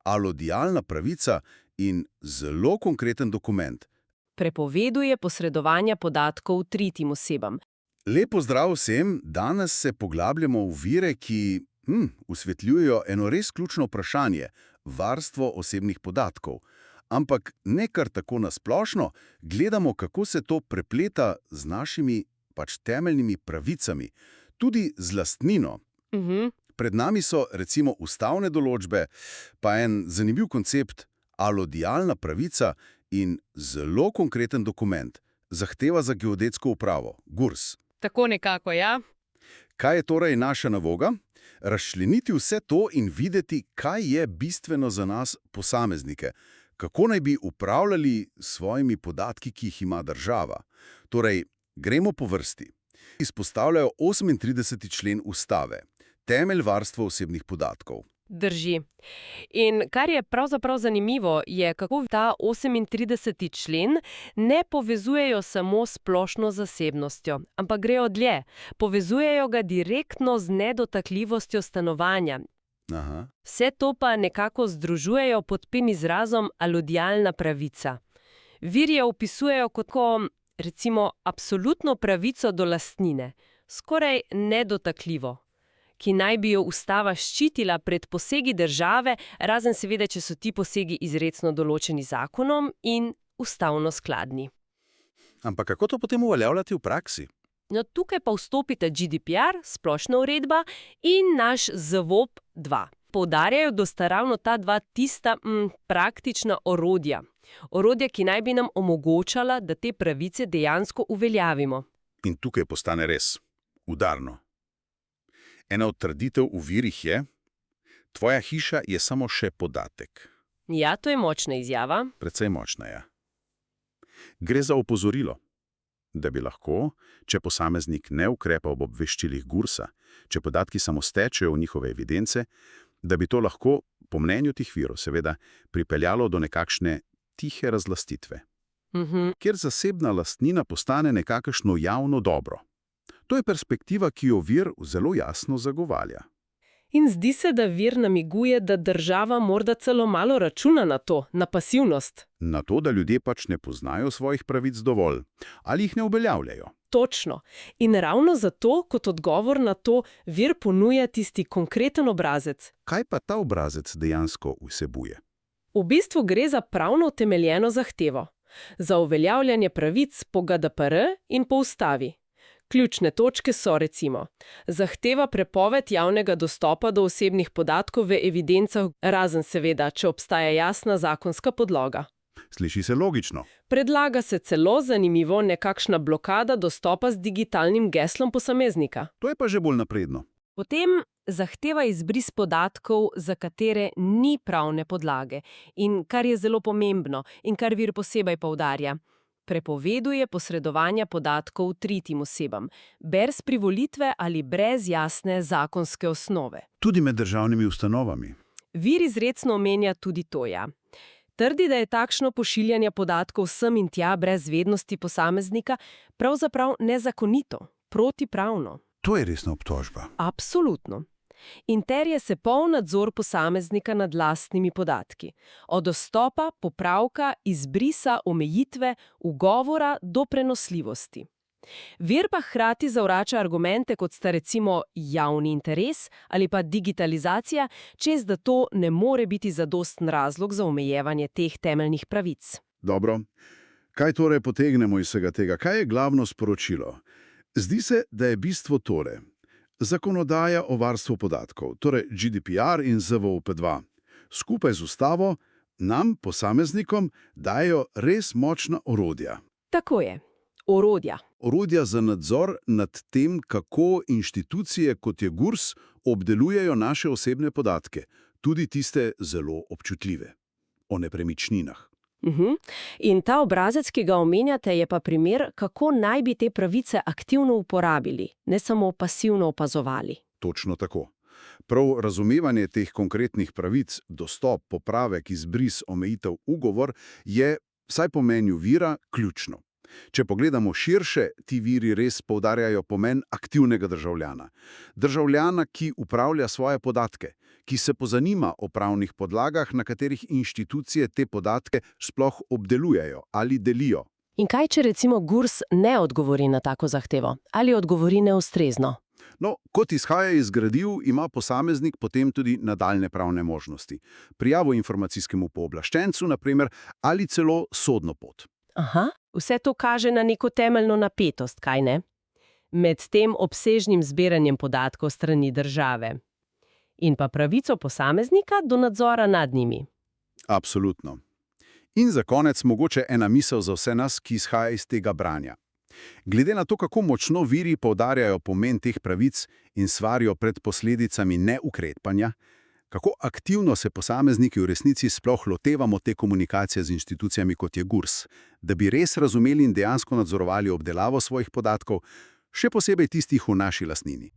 Alodialna pravica in zelo konkreten dokument. Prepoveduje posredovanja podatkov tretjim osebam. Lepo zdrav vsem, danes se poglabljamo v vire, ki usvetljujejo eno res ključno vprašanje – varstvo osebnih podatkov. Ampak ne kar tako nasplošno, gledamo, kako se to prepleta z našimi temeljnimi pravicami, tudi z lastnino. Pred nami so recimo ustavne določbe, pa en zanimiv koncept – alodialna pravica in zelo konkreten dokument – zahteva za geodetsko upravo, GURS. Tako nekako, ja. Kaj je torej naša naloga? Razčleniti vse to in videti, kaj je bistveno za nas posameznike. Kako naj bi upravljali s svojimi podatki, ki jih ima država. Torej, gremo po vrsti. Izpostavljajo 38. člen ustave, temelj varstva osebnih podatkov. Drži. In kar je pravzaprav zanimivo, je, kako ta 38. člen ne povezujejo samo s splošno zasebnostjo, ampak grejo dlje. Povezujejo ga direktno z nedotakljivostjo stanovanja. Aha. Vse to pa nekako združujejo pod tem izrazom alodialna pravica. Viri jo opisujejo kot recimo absolutno pravico do lastnine, skoraj nedotakljivo, ki naj bi jo ustava ščitila pred posegi države, razen seveda, če so ti posegi izrecno določeni zakonom in ustavno skladni. Ampak kako to potem uveljavljati v praksi? No, tukaj pa vstopita GDPR, splošna uredba, in naš ZVOP-2. Poudarjajo, da sta ravno ta dva tista praktična orodja. Orodja, ki naj bi nam omogočala, da te pravice dejansko uveljavimo. In tukaj postane res udarno. Ena od trditev v virih je, tvoja hiša je samo še podatek. Ja, to je močna izjava. Precej močna je. Gre za opozorilo, da bi lahko, če posameznik ne ukrepa ob obveščilih GURS-a, če podatki samo stečejo v njihove evidence, da bi to lahko, po mnenju tih virov seveda, pripeljalo do nekakšne tihe razlastitve, kjer zasebna lastnina postane nekakšno javno dobro. To je perspektiva, ki jo vir zelo jasno zagovarja. In zdi se, da vir namiguje, da država morda celo malo računa na to, na pasivnost. Na to, da ljudje ne poznajo svojih pravic dovolj, ali jih ne uveljavljajo. Točno. In ravno zato, kot odgovor na to, vir ponuja tisti konkreten obrazec. Kaj pa ta obrazec dejansko vsebuje? V bistvu gre za pravno utemeljeno zahtevo. Za uveljavljanje pravic po GDPR in po ustavi. Ključne točke so recimo zahteva prepoved javnega dostopa do osebnih podatkov v evidencah, razen seveda, če obstaja jasna zakonska podloga. Sliši se logično. Predlaga se celo, zanimivo, nekakšna blokada dostopa z digitalnim geslom posameznika. To je pa že bolj napredno. Potem zahteva izbris podatkov, za katere ni pravne podlage in kar je zelo pomembno in kar vir posebej poudarja. Prepoveduje posredovanja podatkov tretjim osebam, brez privolitve ali brez jasne zakonske osnove. Tudi med državnimi ustanovami. Vir izrecno omenja tudi to, ja. Trdi, da je takšno pošiljanje podatkov sem in tja brez vednosti posameznika pravzaprav nezakonito, protipravno. To je resna obtožba. Absolutno. In terja se poln nadzor posameznika nad lastnimi podatki. Od dostopa, popravka, izbrisa, omejitve, ugovora do prenosljivosti. Vir pa hkrati zavrača argumente, kot sta recimo javni interes ali pa digitalizacija, čez da to ne more biti zadosten razlog za omejevanje teh temeljnih pravic. Dobro. Kaj torej potegnemo iz vsega tega? Kaj je glavno sporočilo? Zdi se, da je bistvo tole. Zakonodaja o varstvu podatkov, torej GDPR in ZVOP-2, skupaj z ustavo nam, posameznikom, dajo res močna orodja. Tako je. Orodja. Orodja za nadzor nad tem, kako inštitucije, kot je GURS, obdelujejo naše osebne podatke, tudi tiste zelo občutljive, o nepremičninah. In ta obrazec, ki ga omenjate, je pa primer, kako naj bi te pravice aktivno uporabili, ne samo pasivno opazovali. Točno tako. Prav razumevanje teh konkretnih pravic, dostop, popravek, izbris, omejitev, ugovor, je, vsaj po mnenju vira, ključno. Če pogledamo širše, ti viri res poudarjajo pomen aktivnega državljana. Državljana, ki upravlja svoje podatke, ki se pozanima o pravnih podlagah, na katerih inštitucije te podatke sploh obdelujejo ali delijo. In kaj, če recimo GURS ne odgovori na tako zahtevo ali odgovori neustrezno? No, kot izhaja iz gradiv, ima posameznik potem tudi nadaljne pravne možnosti. Prijavo informacijskemu pooblaščencu, na primer, ali celo sodno pot. Aha, vse to kaže na neko temeljno napetost, kaj ne? Med tem obsežnim zbiranjem podatkov strani države in pa pravico posameznika do nadzora nad njimi. Absolutno. In za konec mogoče ena misel za vse nas, ki izhaja iz tega branja. Glede na to, kako močno viri poudarjajo pomen teh pravic in svarijo pred posledicami neukrepanja, kako aktivno se posamezniki v resnici sploh lotevamo te komunikacije z inštitucijami kot je GURS, da bi res razumeli in dejansko nadzorovali obdelavo svojih podatkov, še posebej tistih v naši lastnini.